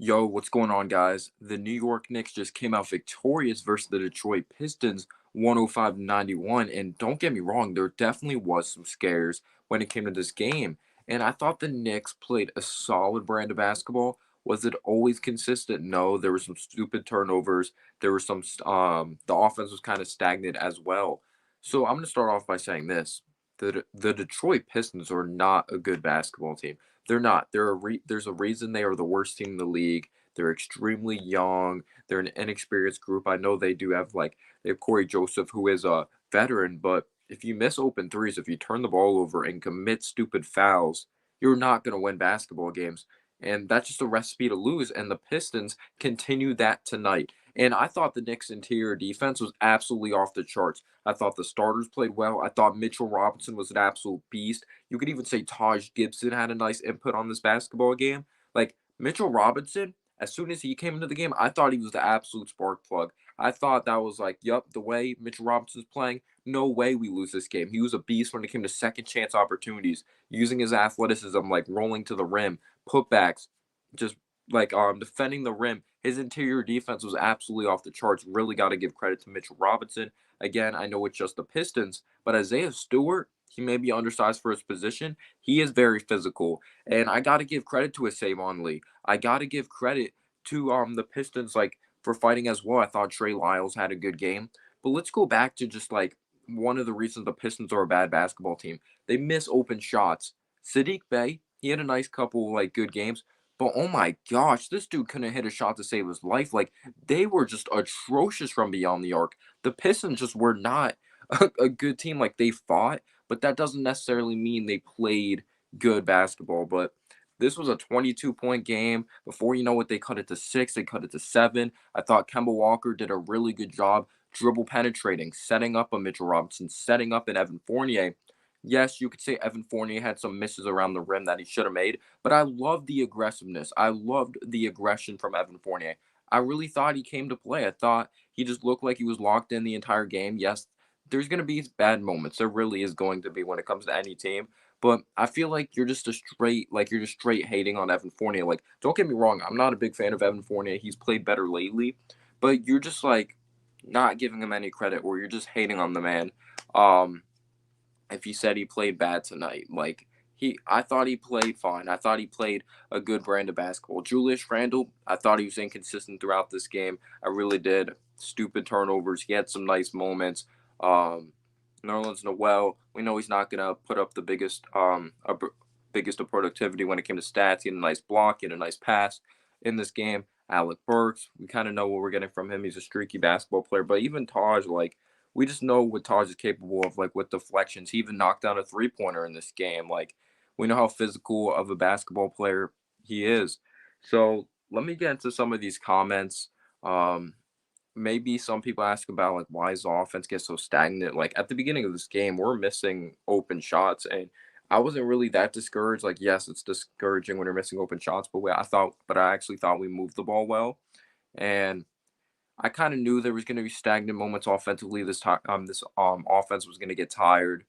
Yo, what's going on, guys? The New York Knicks just came out victorious versus the Detroit Pistons 105-91. And don't get me wrong, there definitely was some scares when it came to this game. And I thought the Knicks played a solid brand of basketball. Was it always consistent? No, there were some stupid turnovers. There were the offense was kind of stagnant as well. So I'm going to start off by saying this. The Detroit Pistons are not a good basketball team. They're not. There's a reason they are the worst team in the league. They're extremely young. They're an inexperienced group. I know they do have they have Corey Joseph, who is a veteran, but if you miss open threes, if you turn the ball over and commit stupid fouls, you're not going to win basketball games. And that's just a recipe to lose. And the Pistons continue that tonight. And I thought the Knicks' interior defense was absolutely off the charts. I thought the starters played well. I thought Mitchell Robinson was an absolute beast. You could even say Taj Gibson had a nice input on this basketball game. Like Mitchell Robinson, as soon as he came into the game, I thought he was the absolute spark plug. I thought that was like, yup, the way Mitchell Robinson's playing, no way we lose this game. He was a beast when it came to second chance opportunities, using his athleticism, like rolling to the rim, putbacks, just defending the rim. His interior defense was absolutely off the charts. Really got to give credit to Mitchell Robinson. Again, I know it's just the Pistons, but Isaiah Stewart, he may be undersized for his position. He is very physical, and I got to give credit to Savon Lee. I got to give credit to the Pistons for fighting as well. I thought Trey Lyles had a good game, but let's go back to just one of the reasons the Pistons are a bad basketball team. They miss open shots. Sadiq Bey, he had a nice couple good games, but oh my gosh, this dude couldn't hit a shot to save his life. Like they were just atrocious from beyond the arc. The Pistons just were not a good team. Like they fought, but that doesn't necessarily mean they played good basketball. But this was a 22-point game. Before you know it, they cut it to 6, they cut it to 7. I thought Kemba Walker did a really good job dribble penetrating, setting up a Mitchell Robinson, setting up an Evan Fournier. Yes, you could say Evan Fournier had some misses around the rim that he should have made, but I loved the aggressiveness. I loved the aggression from Evan Fournier. I really thought he came to play. I thought he just looked like he was locked in the entire game. Yes, there's going to be bad moments. There really is going to be when it comes to any team. But I feel like you're just straight hating on Evan Fournier. Like, don't get me wrong, I'm not a big fan of Evan Fournier. He's played better lately, but you're just not giving him any credit, or you're just hating on the man. Um, if he said he played bad tonight, I thought he played fine. I thought he played a good brand of basketball. Julius Randle, I thought he was inconsistent throughout this game. I really did. Stupid turnovers. He had some nice moments. Um, Nerlens Noel, we know he's not gonna put up the biggest of productivity when it came to stats. He had a nice block, he had a nice pass in this game. Alec Burks, we kind of know what we're getting from him. He's a streaky basketball player, but even Taj, we just know what Taj is capable of, with deflections. He even knocked down a 3-pointer in this game. Like, we know how physical of a basketball player he is. So let me get into some of these comments. Um, Maybe some people ask about why does the offense get so stagnant? Like at the beginning of this game, we're missing open shots, and I wasn't really that discouraged. Like, yes, it's discouraging when you're missing open shots, but I actually thought we moved the ball well, and I kind of knew there was going to be stagnant moments offensively. This offense was going to get tired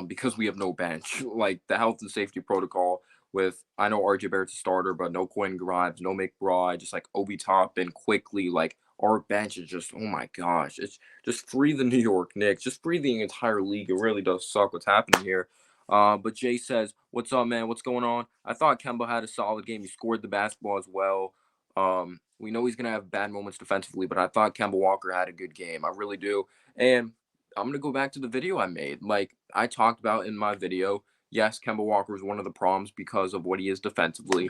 because we have no bench. Like the health and safety protocol with I know RJ Barrett's a starter, but no Quentin Grimes, no McBride, just Obi Toppin quickly. Like our bench is just oh my gosh, it's just free the New York Knicks, just free the entire league. It really does suck what's happening here. But Jay says, "What's up, man? What's going on?" I thought Kemba had a solid game. He scored the basketball as well. We know he's gonna have bad moments defensively, but I thought Kemba Walker had a good game. I really do. And I'm gonna go back to the video I made. Like I talked about in my video, yes, Kemba Walker is one of the problems because of what he is defensively.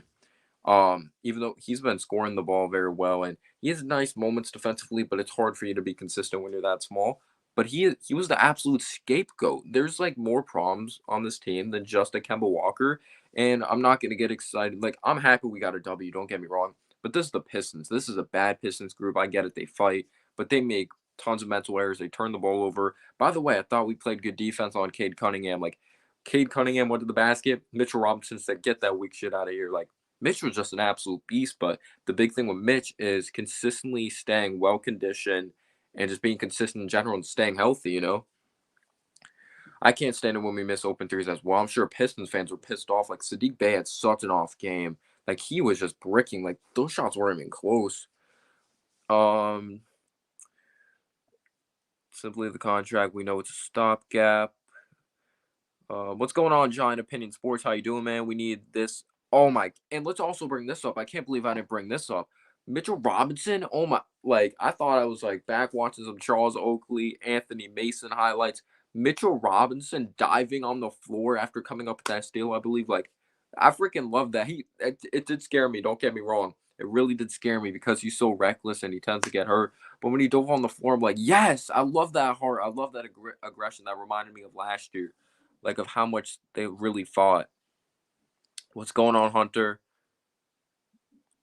Even though he's been scoring the ball very well and he has nice moments defensively, but it's hard for you to be consistent when you're that small. But he was the absolute scapegoat. There's more problems on this team than just a Kemba Walker, and I'm not gonna get excited. Like I'm happy we got a W. Don't get me wrong, but this is the Pistons. This is a bad Pistons group. I get it. They fight, but they make tons of mental errors. They turn the ball over. By the way, I thought we played good defense on Cade Cunningham. Cade Cunningham went to the basket. Mitchell Robinson said, "Get that weak shit out of here." Mitch was just an absolute beast, but the big thing with Mitch is consistently staying well conditioned and just being consistent in general and staying healthy, I can't stand it when we miss open threes as well. I'm sure Pistons fans were pissed off. Like Sadiq Bey had such an off game. Like, he was just bricking. Like, those shots weren't even close. Um, Simply the contract. We know it's a stopgap. What's going on, Giant Opinion Sports? How you doing, man? We need this. Oh my! And let's also bring this up. I can't believe I didn't bring this up. Mitchell Robinson. Oh my! Like, I thought I was like back watching some Charles Oakley, Anthony Mason highlights. Mitchell Robinson diving on the floor after coming up with that steal. I believe. Like, I freaking love that. It did scare me. Don't get me wrong. It really did scare me because he's so reckless and he tends to get hurt. But when he dove on the floor, I'm like, yes, I love that heart. I love that aggression. That reminded me of last year, like of how much they really fought. What's going on, Hunter?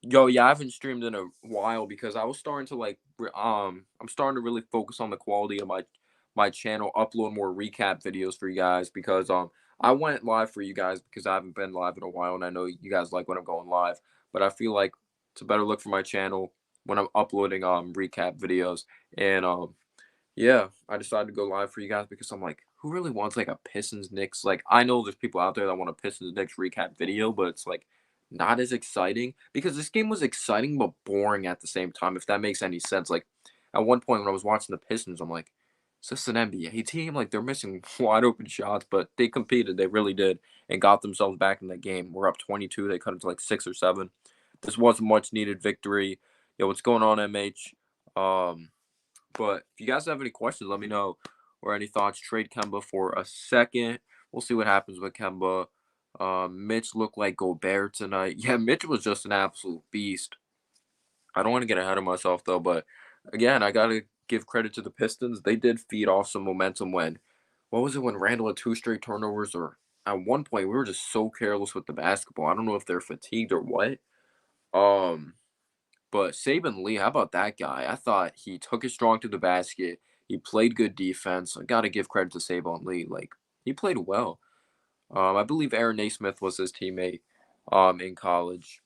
Yo, yeah, I haven't streamed in a while because I was starting to I'm starting to really focus on the quality of my channel, upload more recap videos for you guys because I went live for you guys because I haven't been live in a while and I know you guys like when I'm going live, but I feel like it's a better look for my channel when I'm uploading recap videos and yeah, I decided to go live for you guys because I'm like, who really wants like a Pistons Knicks? Like, I know there's people out there that want a Pistons Knicks recap video, but it's like not as exciting because this game was exciting but boring at the same time, if that makes any sense. Like, at one point when I was watching the Pistons, I'm like, is this an NBA team? Like, they're missing wide open shots, but they competed. They really did and got themselves back in the game. We're up 22. They cut it to like 6 or 7. This was a much needed victory. Yo, what's going on, MH? But if you guys have any questions, let me know. Or any thoughts, trade Kemba for a second. We'll see what happens with Kemba. Mitch looked like Gobert tonight. Yeah, Mitch was just an absolute beast. I don't want to get ahead of myself, though. But again, I got to give credit to the Pistons. They did feed off some momentum what was it, when Randall had 2 straight turnovers? Or at one point, we were just so careless with the basketball. I don't know if they're fatigued or what. Um, but Saban Lee, how about that guy? I thought he took it strong to the basket. He played good defense. I got to give credit to Saban Lee. Like, he played well. I believe Aaron Naismith was his teammate in college.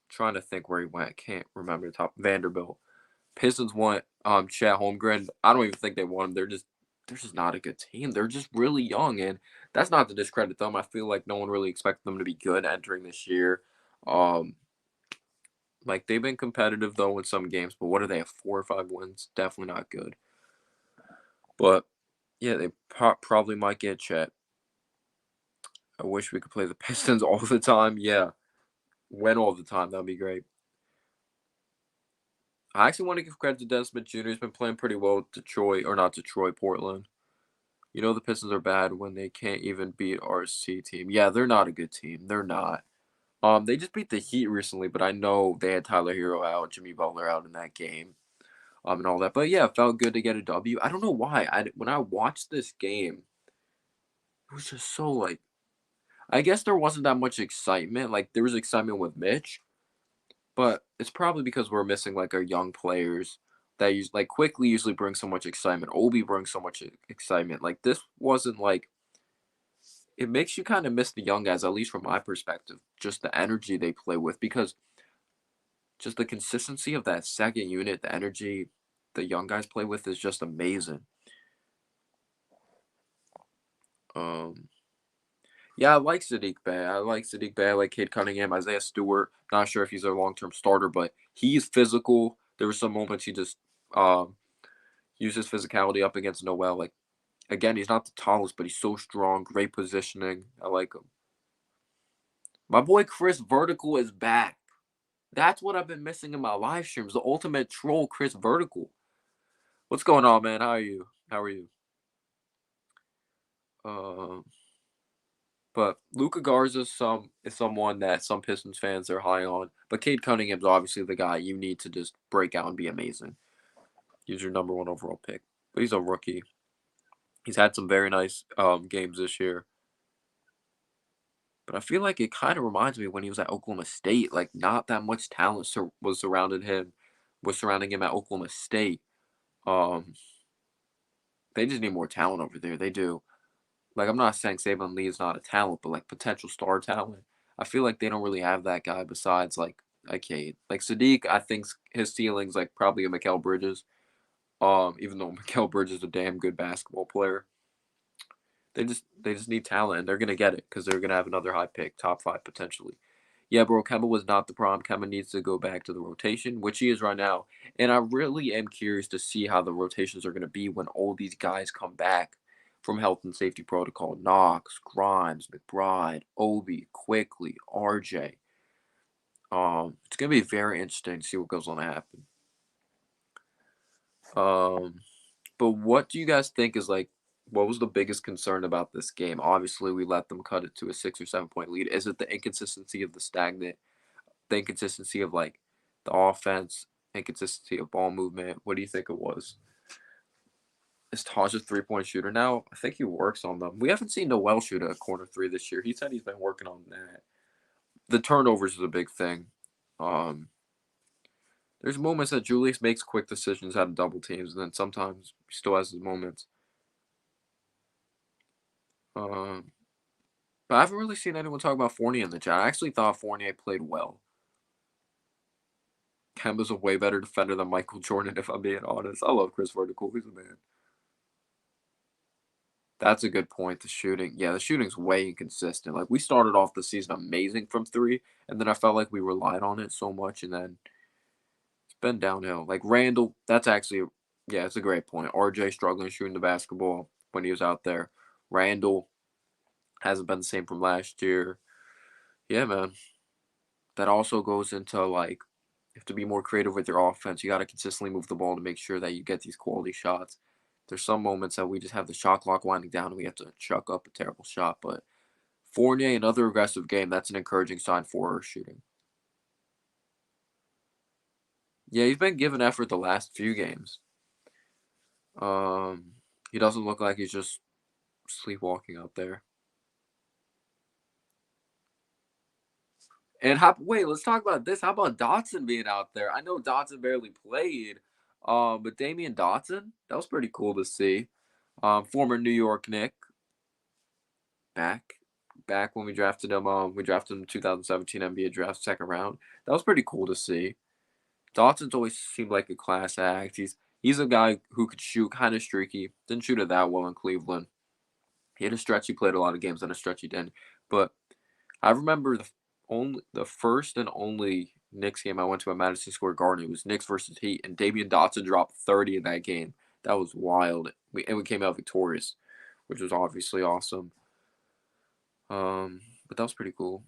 Trying to think where he went. Can't remember the top. Vanderbilt. Pistons want Chet Holmgren. I don't even think they want him. They're just not a good team. They're just really young, and that's not to discredit them. I feel like no one really expected them to be good entering this year. Um, Like, they've been competitive, though, in some games, but what do they have, 4 or 5 wins? Definitely not good. But, yeah, they probably might get Chet. I wish we could play the Pistons all the time. Yeah, win all the time. That'd be great. I actually want to give credit to Dennis Smith Jr. He's been playing pretty well with Detroit, or not Detroit, Portland. You know the Pistons are bad when they can't even beat our C team. Yeah, they're not a good team. They're not. They just beat the Heat recently, but I know they had Tyler Hero out, Jimmy Butler out in that game. And all that. But yeah, it felt good to get a W. I don't know why. When I watched this game, it was just so like, I guess there wasn't that much excitement. Like, there was excitement with Mitch, but it's probably because we're missing like our young players that like quickly usually bring so much excitement. Obi brings so much excitement. Like, this wasn't like, it makes you kind of miss the young guys, at least from my perspective, just the energy they play with, because just the consistency of that second unit, the energy the young guys play with is just amazing. Um, Yeah, I like Sadiq Bey. I like Sadiq Bey. I like Cade Cunningham, Isaiah Stewart. Not sure if he's their long-term starter, but he's physical. There were some moments he just um, used his physicality up against Noel. Like, again, he's not the tallest, but he's so strong. Great positioning. I like him. My boy Chris Vertical is back. That's what I've been missing in my live streams. The ultimate troll, Chris Vertical. What's going on, man? How are you? How are you? Um. But Luka Garza is someone that some Pistons fans are high on. But Cade Cunningham's obviously the guy you need to just break out and be amazing. He's your #1 overall pick. But he's a rookie. He's had some very nice games this year. But I feel like it kind of reminds me when he was at Oklahoma State. Like, not that much talent was surrounding him at Oklahoma State. Um, they just need more talent over there. They do. Like, I'm not saying Saban Lee is not a talent, but like potential star talent. I feel like they don't really have that guy besides like a Cade. Like Sadiq, I think his ceiling's like probably a Mikal Bridges. Even though Mikal Bridges is a damn good basketball player, they just need talent, and they're gonna get it because they're gonna have another high pick, top 5 potentially. Yeah, bro, Kemba was not the problem. Kemba needs to go back to the rotation, which he is right now. And I really am curious to see how the rotations are going to be when all these guys come back from health and safety protocol. Knox, Grimes, McBride, Obi, Quickly, RJ. It's going to be very interesting to see what goes on to happen. But what do you guys think is like, what was the biggest concern about this game? Obviously, we let them cut it to a 6 or 7 point lead. Is it the inconsistency of the stagnant, the inconsistency of like the offense, inconsistency of ball movement? What do you think it was? Is Taj a 3 point shooter now? I think he works on them. We haven't seen Noel shoot a corner three this year. He said he's been working on that. The turnovers is a big thing. Um, there's moments that Julius makes quick decisions out of double teams, and then sometimes he still has his moments. Um, but I haven't really seen anyone talk about Fournier in the chat. I actually thought Fournier played well. Kemba's a way better defender than Michael Jordan, if I'm being honest. I love Chris Vertical. He's a man. That's a good point. The shooting. Yeah, the shooting's way inconsistent. Like, we started off the season amazing from three, and then I felt like we relied on it so much, and then it's been downhill. Like, Randall, that's actually, yeah, it's a great point. RJ struggling shooting the basketball when he was out there. Randall hasn't been the same from last year. Yeah, man. That also goes into, like, you have to be more creative with your offense. You got to consistently move the ball to make sure that you get these quality shots. There's some moments that we just have the shot clock winding down and we have to chuck up a terrible shot. But Fournier, another aggressive game. That's an encouraging sign for our shooting. Yeah, he's been given effort the last few games. He doesn't look like he's just sleepwalking out there. And wait, let's talk about this. How about Dotson being out there? I know Dotson barely played, but Damien Dotson, that was pretty cool to see. Former New York Knick, back when we drafted him. We drafted him in 2017 NBA draft, second round. That was pretty cool to see. Dotson's always seemed like a class act. He's a guy who could shoot, kind of streaky. Didn't shoot it that well in Cleveland. He had a stretch. He played a lot of games, on a stretch he didn't. But I remember the first and only Knicks game I went to at Madison Square Garden. It was Knicks versus Heat, and Damien Dotson dropped 30 in that game. That was wild. We came out victorious, which was obviously awesome. But that was pretty cool.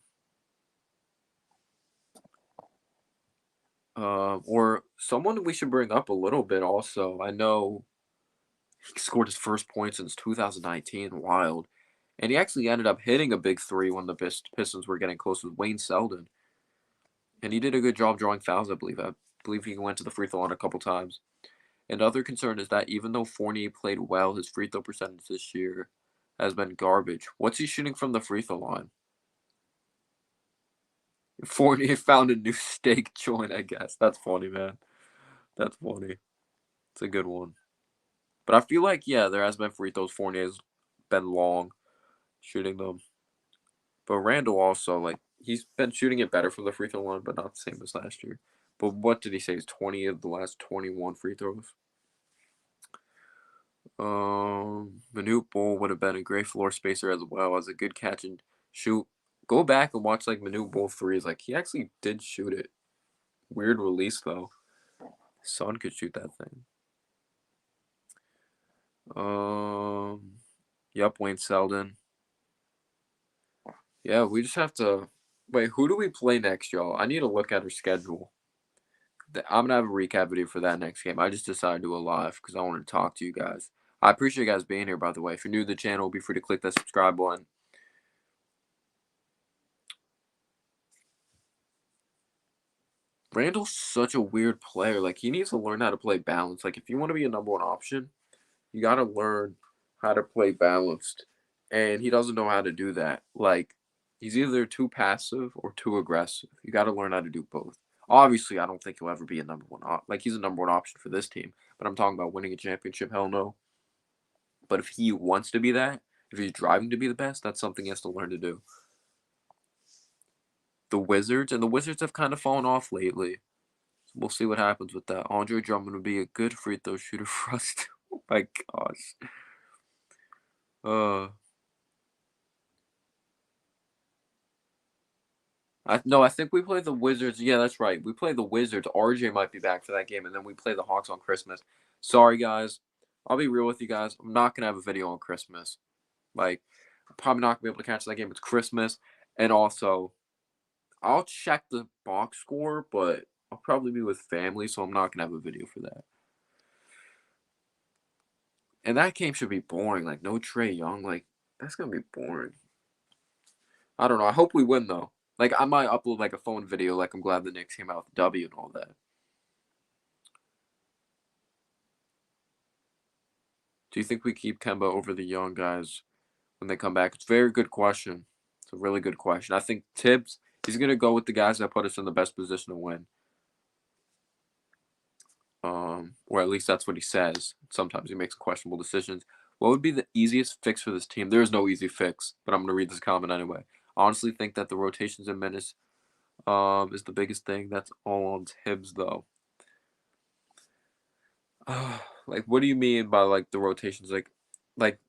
Or someone we should bring up a little bit also. I know he scored his first point since 2019. Wild. And he actually ended up hitting a big three when the Pistons were getting close with Wayne Selden. And he did a good job drawing fouls, I believe. I believe he went to the free throw line a couple times. And the other concern is that even though Fournier played well, his free throw percentage this year has been garbage. What's he shooting from the free throw line? Fournier found a new steak joint, I guess. That's funny, man. That's funny. It's a good one. But I feel like, yeah, there has been free throws. Fournier's been long shooting them. But Randall also, like, he's been shooting it better from the free throw line, but not the same as last year. But what did he say? Is 20 of the last 21 free throws? Manute Bol would have been a great floor spacer as well as a good catch and shoot. Go back and watch like Manute Bol threes. Like, he actually did shoot it. Weird release though. Son could shoot that thing. Yep, Wayne Selden. Yeah, we just have to wait. Who do we play next, y'all? I need to look at our schedule. I'm gonna have a recap video for that next game. I just decided to do a live because I want to talk to you guys. I appreciate you guys being here, by the way. If you're new to the channel, be free to click that subscribe button. Randall's such a weird player. Like, he needs to learn how to play balance. Like, if you want to be a number one option, you got to learn how to play balanced. And he doesn't know how to do that. Like, he's either too passive or too aggressive. You got to learn how to do both. Obviously, I don't think he'll ever be a number one. Like, he's a number one option for this team. But I'm talking about winning a championship. Hell no. But if he wants to be that, if he's driving to be the best, that's something he has to learn to do. The Wizards have kind of fallen off lately. We'll see what happens with that. Andre Drummond would be a good free throw shooter for us. Oh my gosh. Uh, No, I think we play the Wizards. Yeah, that's right. We play the Wizards. RJ might be back for that game, and then we play the Hawks on Christmas. Sorry, guys. I'll be real with you guys. I'm not gonna have a video on Christmas. Like, I'm probably not gonna be able to catch that game. It's Christmas, and also, I'll check the box score, but I'll probably be with family, so I'm not gonna have a video for that. And that game should be boring. Like, no Trae Young. Like, that's gonna be boring. I don't know. I hope we win though. Like, I might upload like a phone video. Like, I'm glad the Knicks came out with the W and all that. Do you think we keep Kemba over the young guys when they come back? It's a very good question. It's a really good question. I think Tibbs, he's gonna go with the guys that put us in the best position to win. Or at least that's what he says. Sometimes he makes questionable decisions. What would be the easiest fix for this team? There is no easy fix, but I'm gonna read this comment anyway. I honestly think that the rotations in minutes is the biggest thing. That's all on Tibbs though. Like, what do you mean by like the rotations? Like,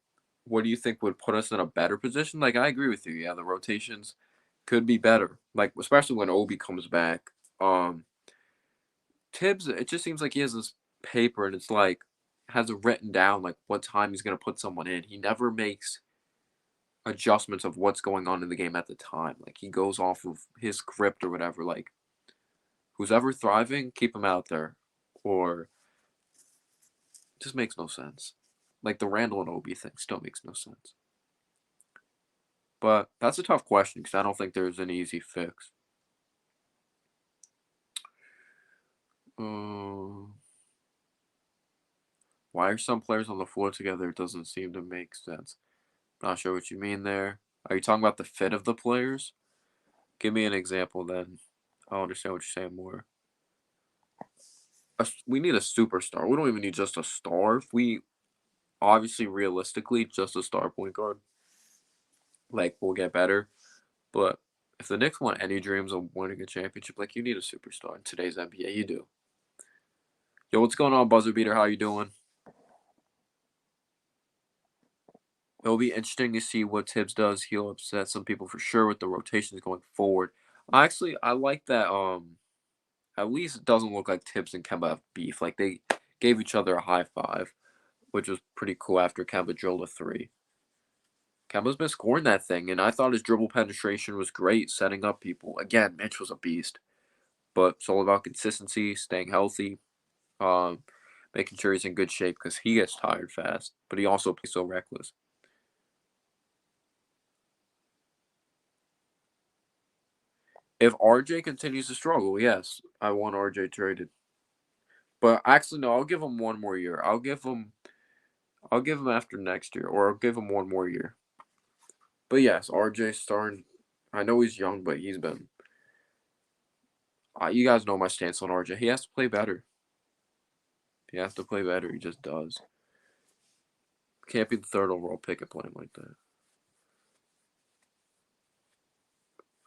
what do you think would put us in a better position? Like, I agree with you. Yeah, the rotations could be better. Like, especially when Obi comes back. Tibbs, it just seems like he has this paper and it's like has it written down like what time he's gonna put someone in. He never makes adjustments of what's going on in the game at the time. Like he goes off of his script or whatever. Like who's ever thriving, keep him out there, or it just makes no sense. Like the Randall and Obi thing still makes no sense. But that's a tough question because I don't think there's an easy fix. Why are some players on the floor together? It doesn't seem to make sense. Not sure what you mean there. Are you talking about the fit of the players? Give me an example then. I'll understand what you're saying more. We need a superstar. We don't even need just a star. If we obviously realistically just a star point guard, like we'll get better. But if the Knicks want any dreams of winning a championship, like you need a superstar in today's NBA. You do. Yo, what's going on, Buzzer Beater? How you doing? It'll be interesting to see what Tibbs does. He'll upset some people for sure with the rotations going forward. I like that. At least it doesn't look like Tibbs and Kemba have beef. Like they gave each other a high five, which was pretty cool after Kemba drilled a three. Kemba's been scoring that thing, and I thought his dribble penetration was great, setting up people. Again, Mitch was a beast, but it's all about consistency, staying healthy, um, making sure he's in good shape because he gets tired fast, but he also plays so reckless. If RJ continues to struggle, yes, I want RJ traded. But actually, no, I'll give him one more year. I'll give him after next year, or I'll give him one more year. But yes, RJ starting. I know he's young, but he's been. You guys know my stance on RJ. He has to play better. He has to play better. He just does. Can't be the third overall pick and play him like that.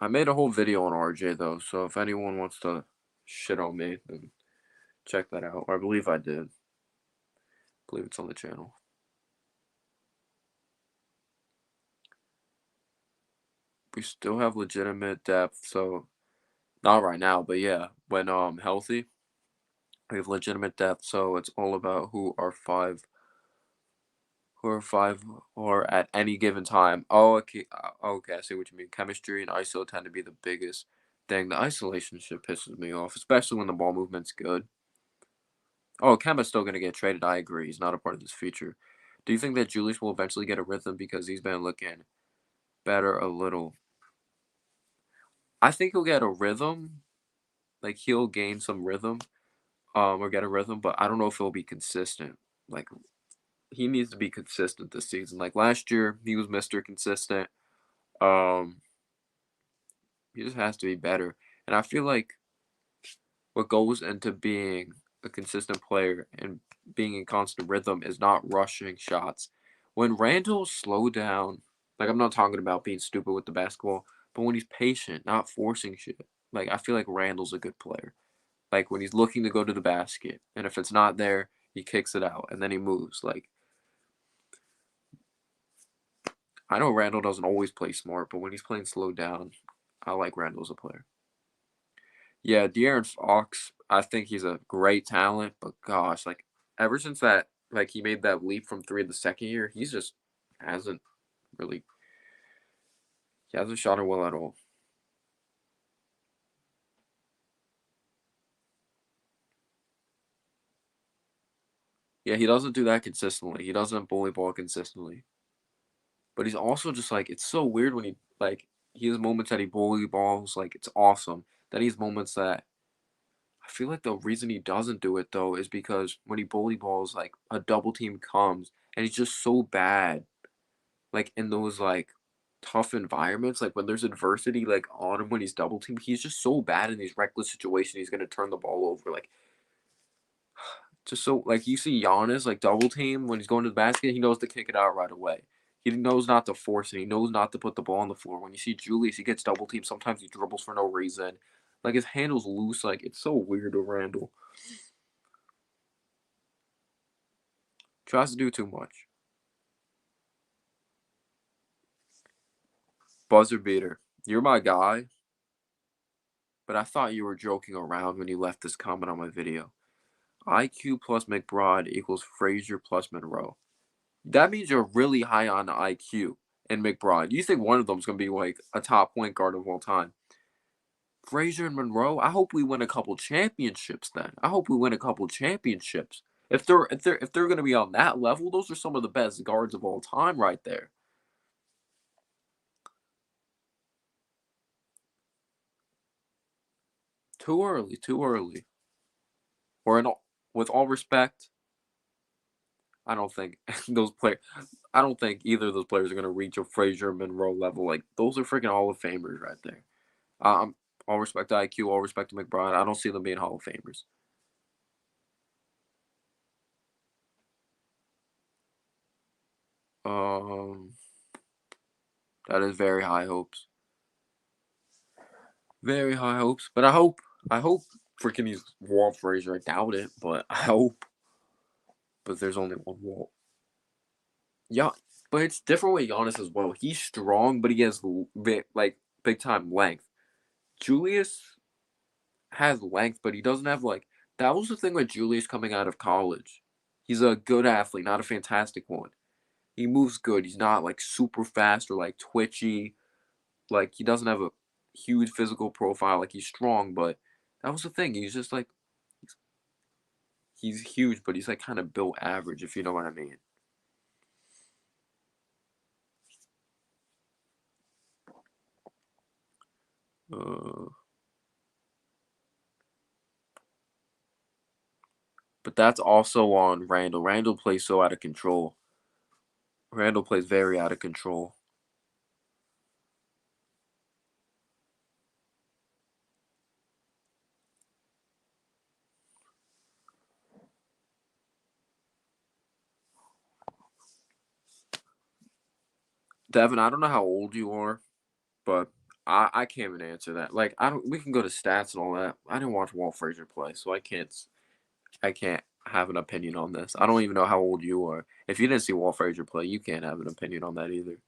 I made a whole video on RJ though, so if anyone wants to shit on me, then check that out. Or I believe I did. I believe it's on the channel. We still have legitimate depth, so not right now, but yeah, when healthy, we have legitimate depth. So it's all about who are five or at any given time. Oh, okay, okay, I see what you mean. Chemistry and ISO tend to be the biggest thing. The isolation shit pisses me off, especially when the ball movement's good. Oh, Kemba's still gonna get traded. I agree. He's not a part of this feature. Do you think that Julius will eventually get a rhythm because he's been looking better a little? I think he'll get a rhythm. Like he'll gain some rhythm, or get a rhythm, but I don't know if he'll be consistent. Like he needs to be consistent this season. Like last year, he was Mr. Consistent. Um, he just has to be better. And I feel like what goes into being a consistent player and being in constant rhythm is not rushing shots. When Randall slowed down, like I'm not talking about being stupid with the basketball, but when he's patient, not forcing shit. Like I feel like Randall's a good player. Like when he's looking to go to the basket, and if it's not there, he kicks it out and then he moves. Like I know Randall doesn't always play smart, but when he's playing slow down, I like Randall as a player. Yeah, De'Aaron Fox, I think he's a great talent, but gosh, like ever since that, like he made that leap from three the second year, he's just hasn't really, he hasn't shot it well at all. Yeah, he doesn't do that consistently. He doesn't bully ball consistently. But he's also just like it's so weird when he has moments that he bully balls, like it's awesome. Then he has moments that I feel like the reason he doesn't do it though is because when he bully balls, like a double team comes and he's just so bad. Like in those like tough environments, like when there's adversity like on him when he's double teamed, he's just so bad in these reckless situations. He's gonna turn the ball over. Like just so like you see Giannis like double team when he's going to the basket, he knows to kick it out right away. He knows not to force it. He knows not to put the ball on the floor. When you see Julius, he gets double teamed. Sometimes he dribbles for no reason. Like his handle's loose. Like it's so weird to Randall. Tries to do too much. Buzzer beater. You're my guy, but I thought you were joking around when you left this comment on my video. IQ plus McBride equals Frazier plus Monroe. That means you're really high on IQ and McBride. You think one of them's gonna be like a top point guard of all time. Frazier and Monroe, I hope we win a couple championships then. I hope we win a couple championships. If they're gonna be on that level, those are some of the best guards of all time right there. Too early, too early. Or in all, with all respect, I don't think those players. I don't think either of those players are gonna reach a Frazier Monroe level. Like those are freaking Hall of Famers right there. Um, all respect to IQ, all respect to McBride. I don't see them being Hall of Famers. Um, that is very high hopes. Very high hopes. But I hope freaking he's Walt Frazier. I doubt it, but I hope. But there's only one Walt. Yeah, but it's different with Giannis as well. He's strong, but he has like big time length. Julius has length, but he doesn't have like that was the thing with Julius coming out of college. He's a good athlete, not a fantastic one. He moves good. He's not like super fast or like twitchy. Like he doesn't have a huge physical profile. Like he's strong, but that was the thing. He's just like he's huge, but he's like kind of built average, if you know what I mean. Uh, but that's also on Randall. Randall plays so out of control. Randall plays very out of control. Devin, I don't know how old you are, but I can't even answer that. Like I don't. We can go to stats and all that. I didn't watch Walt Frazier play, so I can't have an opinion on this. I don't even know how old you are. If you didn't see Walt Frazier play, you can't have an opinion on that either.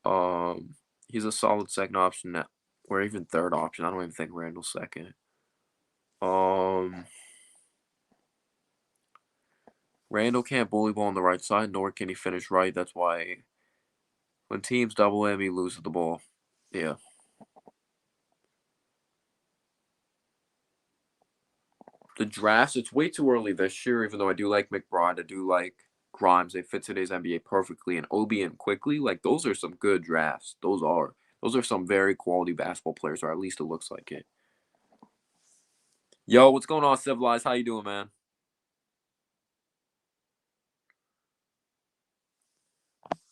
Um, he's a solid second option now, or even third option. I don't even think Randall's second. Um, Randall can't bully ball on the right side, nor can he finish right. That's why when teams double him, he loses the ball. Yeah. The drafts, it's way too early this year, even though I do like McBride, I do like Grimes. They fit today's NBA perfectly, and Obi and quickly. Like those are some good drafts. Those are some very quality basketball players, or at least it looks like it. Yo, what's going on, Civilized? How you doing, man?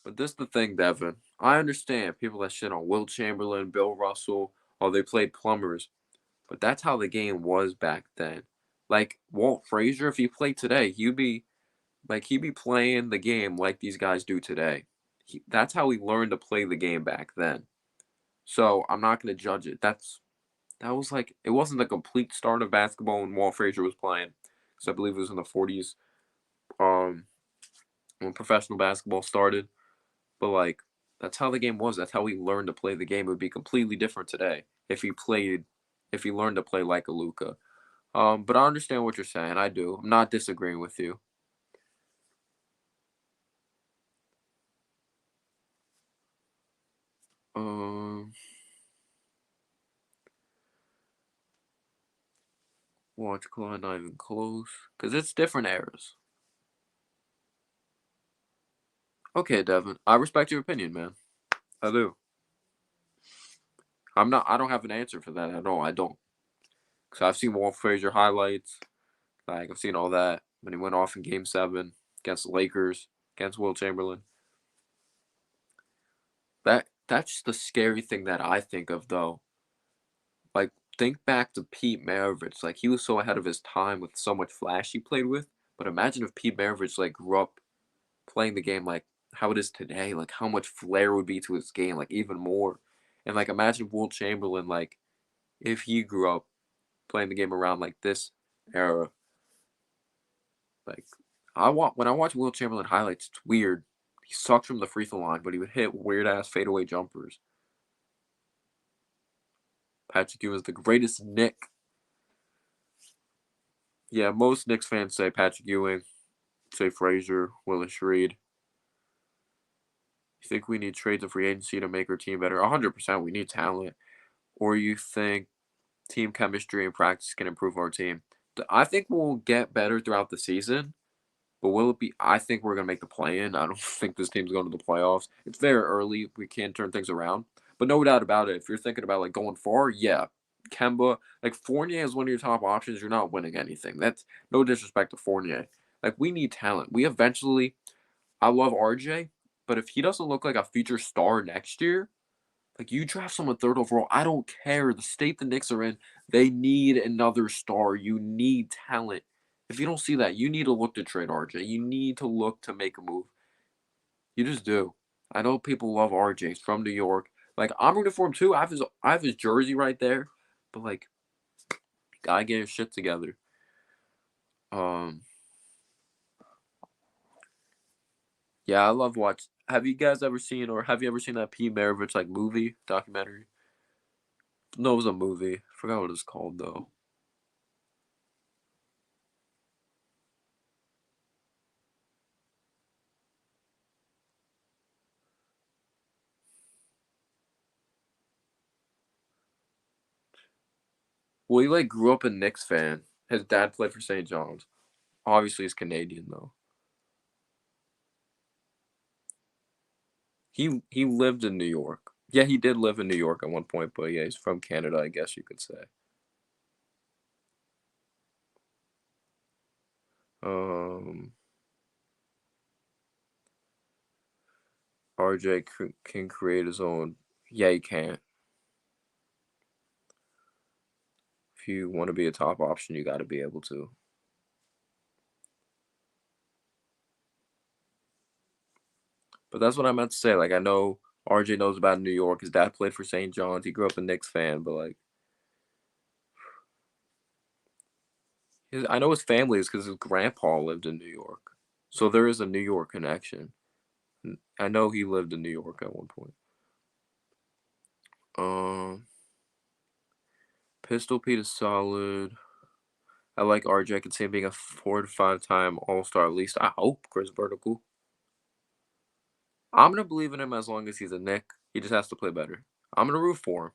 But this is the thing, Devin. I understand people that shit on Will Chamberlain, Bill Russell, or they played plumbers, but that's how the game was back then. Like Walt Frazier, if he played today, he'd be playing the game like these guys do today. That's how he learned to play the game back then. So I'm not gonna judge it. That was like it wasn't the complete start of basketball when Walt Frazier was playing. So I believe it was in the 40s, um, when professional basketball started. But like That's how the game was. That's how we learned to play the game. It would be completely different today if he learned to play like a Luka. But I understand what you're saying. I do. I'm not disagreeing with you. Um, Watch Clyde not even close because it's different eras. Okay, Devin. I respect your opinion, man. I do. I'm not. I don't have an answer for that at all. I don't. Cause I've seen Walt Frazier highlights. Like I've seen all that when he went off in Game 7 against the Lakers against Will Chamberlain. That's the scary thing that I think of though. Like think back to Pete Maravich. Like he was so ahead of his time with so much flash he played with. But imagine if Pete Maravich like grew up playing the game like how it is today. Like how much flair would be to his game. Like even more. And like imagine Will Chamberlain like if he grew up playing the game around like this era. Like when I watch Will Chamberlain highlights, it's weird. He sucks from the free throw line, but he would hit weird ass fadeaway jumpers. Patrick Ewing is the greatest Knick. Yeah, most Knicks fans say Patrick Ewing, say Frazier, Willis Reed. You think we need trades and free agency to make our team better? 100%. We need talent. Or you think team chemistry and practice can improve our team? I think we'll get better throughout the season. But will it be? I think we're gonna make the play-in. I don't think this team's going to the playoffs. It's very early. We can turn things around, but no doubt about it. If you're thinking about like going far, yeah, Kemba, like Fournier is one of your top options. You're not winning anything. That's no disrespect to Fournier. Like we need talent. We eventually. I love RJ, but if he doesn't look like a future star next year, like you draft someone third overall, I don't care. The state the Knicks are in, they need another star. You need talent. If you don't see that, you need to look to trade RJ. You need to look to make a move. You just do. I know people love RJ. He's from New York. Like I'm rooting for him too. I have his jersey right there. But like, gotta get his shit together. Um, yeah, I love watch. Have you guys ever seen or have you ever seen that P Maravich like movie documentary? No, it was a movie. I forgot what it's called though. Well, he like grew up a Knicks fan. His dad played for St. John's. Obviously, he's Canadian though. He lived in New York. Yeah, he did live in New York at one point, but yeah, he's from Canada, I guess you could say. Um, RJ can create his own. Yeah, he can. If you want to be a top option, you got to be able to. But that's what I meant to say. Like I know RJ knows about New York. His dad played for St. John's. He grew up a Knicks fan, but like I know his family is because his grandpa lived in New York. So there is a New York connection. I know he lived in New York at one point. Um, Pistol Pete is solid. I like RJ. I could see him being a 4 to 5 time All Star at least. I hope Chris Vertical. I'm gonna believe in him as long as he's a Nick. He just has to play better. I'm gonna root for him.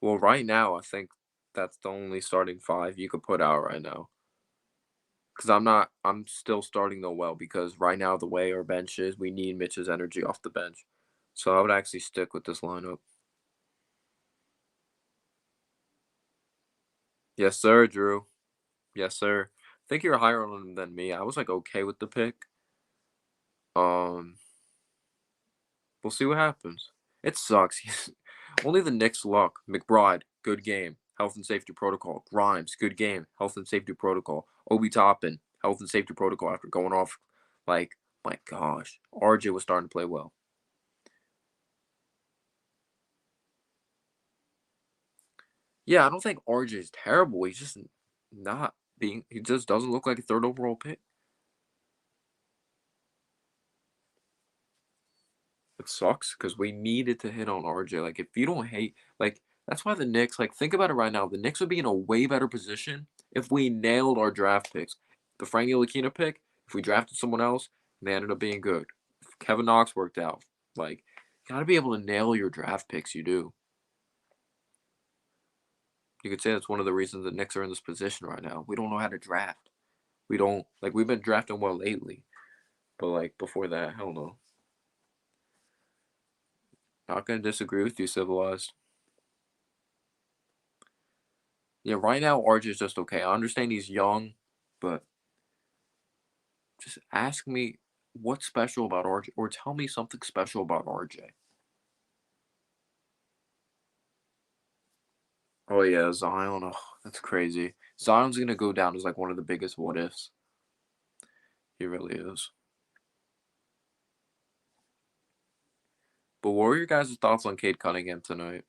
Well, right now, I think that's the only starting five you could put out right now. Because I'm not. I'm still starting though well because right now the way our bench is, we need Mitch's energy off the bench. So I would actually stick with this lineup. Yes, sir, Drew. Yes, sir. I think you're higher on him than me. I was like okay with the pick. Um, we'll see what happens. It sucks. Only the Knicks luck. McBride, good game. Health and safety protocol. Grimes, good game. Health and safety protocol. Obi Toppin, health and safety protocol after going off. Like, my gosh. RJ was starting to play well. Yeah, I don't think RJ is terrible. He's just not. he just doesn't look like a third overall pick. It sucks because we needed to hit on RJ. Like, if you don't hate, like, that's why the Knicks, like, think about it right now. The Knicks would be in a way better position if we nailed our draft picks. The Frank Ntilikina pick, if we drafted someone else, and they ended up being good. If Kevin Knox worked out. Like, you got to be able to nail your draft picks, you do. You could say that's one of the reasons the Knicks are in this position right now. We don't know how to draft. We don't, like, we've been drafting well lately. But, like, before that, hell no. Not going to disagree with you, Civilized. Yeah, right now RJ's just okay. I understand he's young, but just ask me what's special about RJ, or tell me something special about RJ. Oh yeah, Zion. Oh, that's crazy. Zion's gonna go down as like one of the biggest what ifs. He really is. But what were your guys' thoughts on Cade Cunningham tonight?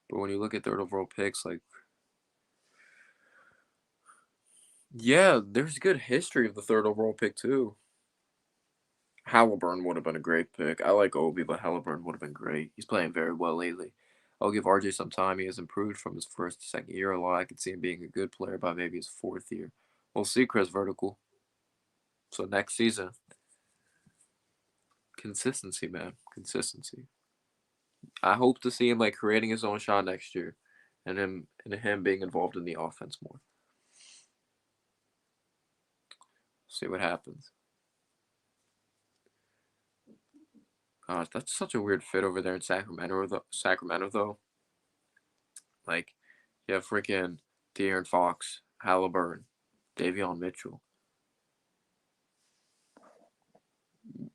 But when you look at third overall picks, like, yeah, there's good history of the third overall pick too. Halliburton would have been a great pick. I like Obi, but Halliburton would have been great. He's playing very well lately. I'll give RJ some time. He has improved from his first to second year a lot. I could see him being a good player by maybe his fourth year. We'll see, Chris Vertical. So next season, consistency, man. Consistency. I hope to see him like creating his own shot next year, and him being involved in the offense more. See what happens. Gosh, that's such a weird fit over there in Sacramento though. Like, you have freaking De'Aaron Fox, Halliburton, Davion Mitchell.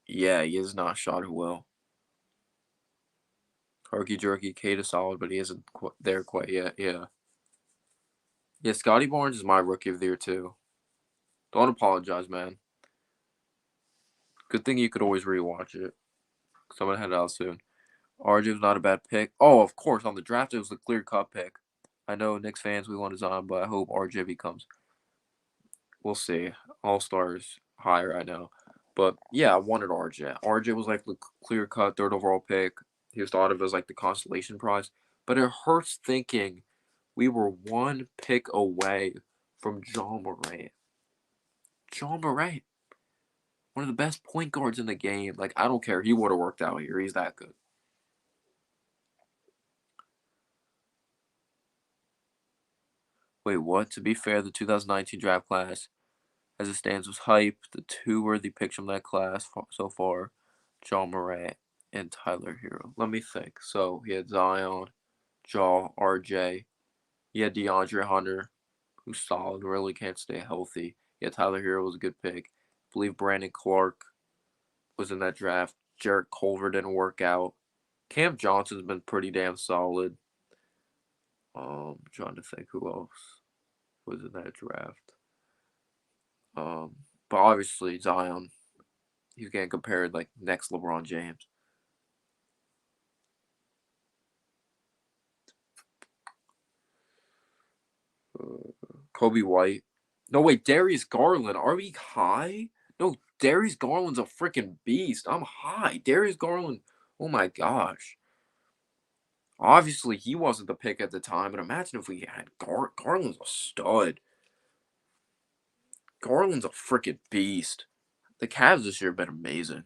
Yeah, he has not shot it well. Herky Jerky, Kate is solid, but he isn't there quite yet. Yeah. Yeah, Scotty Barnes is my rookie of the year, too. Don't apologize, man. Good thing you could always rewatch it. Because I'm going to head out soon. RJ was not a bad pick. Oh, of course, on the draft, it was the clear cut pick. I know Knicks fans, we want his on, but I hope RJ becomes. We'll see. All stars high right now. But yeah, I wanted RJ. RJ was like the clear cut third overall pick. He was thought of as like the consolation prize. But it hurts thinking we were one pick away from John Morant. John Morant, one of the best point guards in the game. Like, I don't care. He would have worked out here. He's that good. Wait, what? To be fair, the 2019 draft class, as it stands, was hype. The two worthy picks from that class so far, John Morant and Tyler Hero. Let me think. So he had Zion, Jaw, RJ. He had DeAndre Hunter, who's solid, really can't stay healthy. Yeah, Tyler Hero was a good pick. I believe Brandon Clark was in that draft. Jarrett Culver didn't work out. Cam Johnson's been pretty damn solid. Trying to think who else was in that draft. But obviously Zion, he's getting compared like next LeBron James. Kobe White. No, wait, Darius Garland. Are we high? No, Darius Garland's a freaking beast. I'm high. Darius Garland. Oh my gosh. Obviously, he wasn't the pick at the time, but imagine if we had Garland's a stud. Garland's a freaking beast. The Cavs this year have been amazing.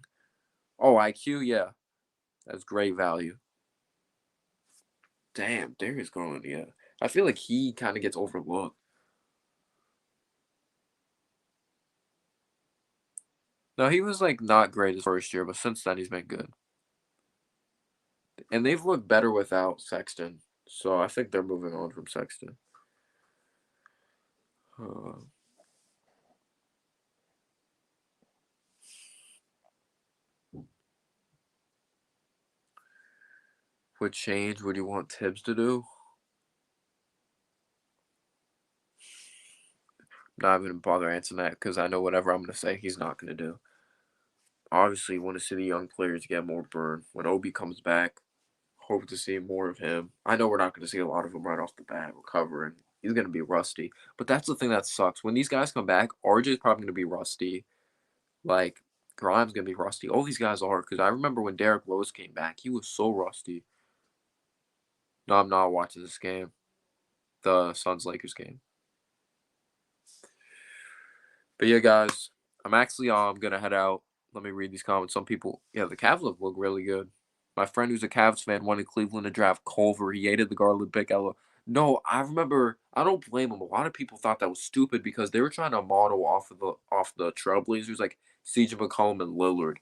Oh, IQ, yeah. That's great value. Damn, Darius Garland, yeah. I feel like he kind of gets overlooked. No, he was like not great his first year, but since then he's been good. And they've looked better without Sexton. So I think they're moving on from Sexton. Uh, what change would you want Tibbs to do? Not even bother answering that because I know whatever I'm going to say, he's not going to do. Obviously, want to see the young players get more burn. When Obi comes back, hope to see more of him. I know we're not going to see a lot of him right off the bat recovering. he's gonna be rusty. But that's the thing that sucks. When these guys come back, RJ's probably gonna be rusty. Like Grimes gonna be rusty. All these guys are because I remember when Derrick Rose came back, he was so rusty. No, I'm not watching this game. The Suns Lakers game. But yeah, guys, I'm actually gonna head out. Let me read these comments. Some people, yeah, the Cavs look really good. My friend who's a Cavs fan wanted Cleveland to draft Culver. He hated the Garland pick. No, I remember. I don't blame him. A lot of people thought that was stupid because they were trying to model off the Trailblazers like CJ McCollum and Lillard.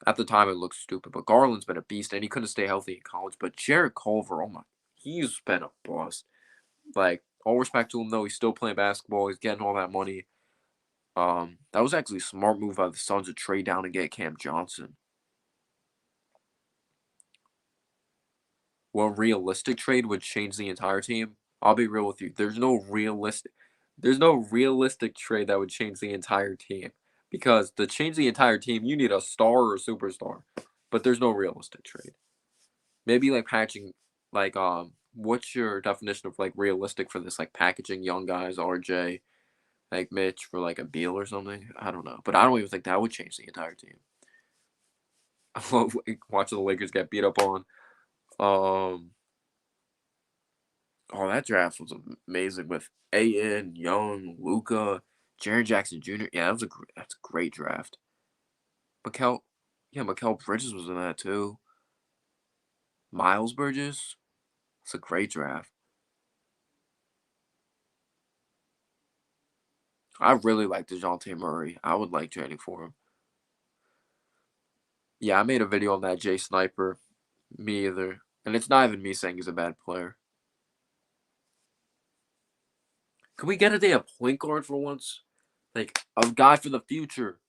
At the time, it looked stupid, but Garland's been a beast, and he couldn't stay healthy in college. But Jared Culver, oh my, he's been a bust. Like all respect to him though, he's still playing basketball. He's getting all that money. That was actually a smart move by the Suns to trade down and get Cam Johnson. Well, realistic trade would change the entire team. I'll be real with you. There's no realistic trade that would change the entire team. Because to change the entire team, you need a star or a superstar. But there's no realistic trade. Maybe like patching like what's your definition of like realistic for this? Like packaging young guys, RJ, like Mitch for like a Beal or something. I don't know. But I don't even think that would change the entire team. I love watching the Lakers get beat up on. Um Oh, that draft was amazing with Ayton, Young, Luca, Jaren Jackson Jr. Yeah, that's a great draft. Mikel, yeah, Mikel Bridges was in that too. Miles Bridges, it's a great draft. I really like DeJounte Murray. I would like trading for him. Yeah, I made a video on that Jay Sniper. Me either. And it's not even me saying he's a bad player. Can we get a day a point guard for once? Like a guy for the future.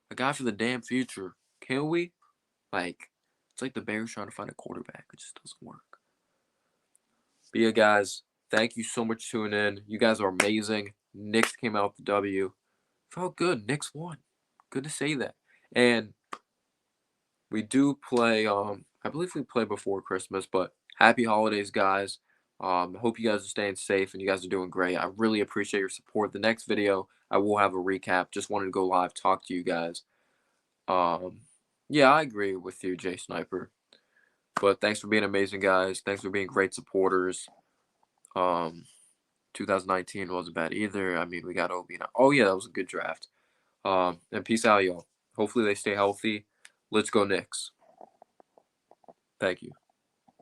A guy for the damn future. Can we? Like, it's like the Bears trying to find a quarterback. It just doesn't work. But yeah, guys, thank you so much for tuning in. You guys are amazing. Knicks came out with the W. Felt good. Knicks won. Good to say that. And we do play, I believe we play before Christmas, but happy holidays, guys. Hope you guys are staying safe and you guys are doing great. I really appreciate your support. The next video, I will have a recap. Just wanted to go live, talk to you guys. Um, yeah, I agree with you, Jay Sniper. But thanks for being amazing, guys. Thanks for being great supporters. Um, 2019 wasn't bad either. I mean, we got Obi now. Oh yeah, that was a good draft. And peace out, y'all. Hopefully they stay healthy. Let's go Knicks. Thank you.